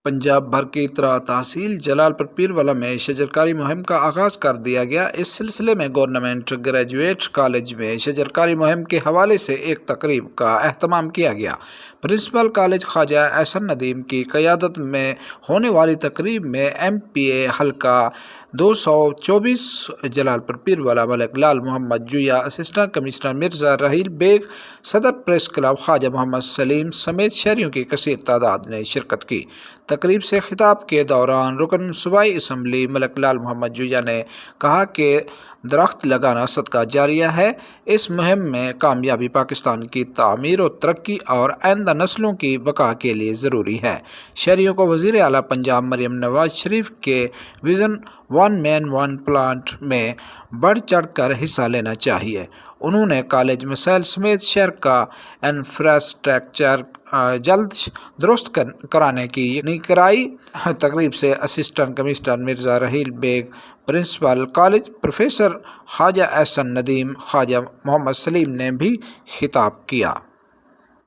پنجاب بھر کی طرح تحصیل جلال پور پیروالا میں شجرکاری مہم کا آغاز کر دیا گیا۔ اس سلسلے میں گورنمنٹ گریجویٹ کالج میں شجرکاری مہم کے حوالے سے ایک تقریب کا اہتمام کیا گیا۔ پرنسپل کالج خواجہ احسن ندیم کی قیادت میں ہونے والی تقریب میں MPA حلقہ 224 جلال پور پیروالا ملک لال محمد جویا، اسسٹنٹ کمشنر مرزا رحیل بیگ، صدر پریس کلب خواجہ محمد سلیم سمیت شہریوں کی کثیر تعداد نے شرکت کی۔ تقریب سے خطاب کے دوران رکن صوبائی اسمبلی ملک لال محمد جویا نے کہا کہ درخت لگانا صدقہ جاریہ ہے۔ اس مہم میں کامیابی پاکستان کی تعمیر و ترقی اور آئندہ نسلوں کی بقا کے لیے ضروری ہے۔ شہریوں کو وزیر اعلیٰ پنجاب مریم نواز شریف کے وژن 'ون مین ون پلانٹ' میں بڑھ چڑھ کر حصہ لینا چاہیے۔ انہوں نے کالج مسائل سمیت شہر کا انفراسٹرکچر جلد درست کرانے کی یقینی کرائی۔ تقریب سے assistant commissioner Mirza Raheel Baig, principal college professor Khawaja Ahsan Nadeem, Khawaja Muhammad Saleem نے بھی خطاب کیا۔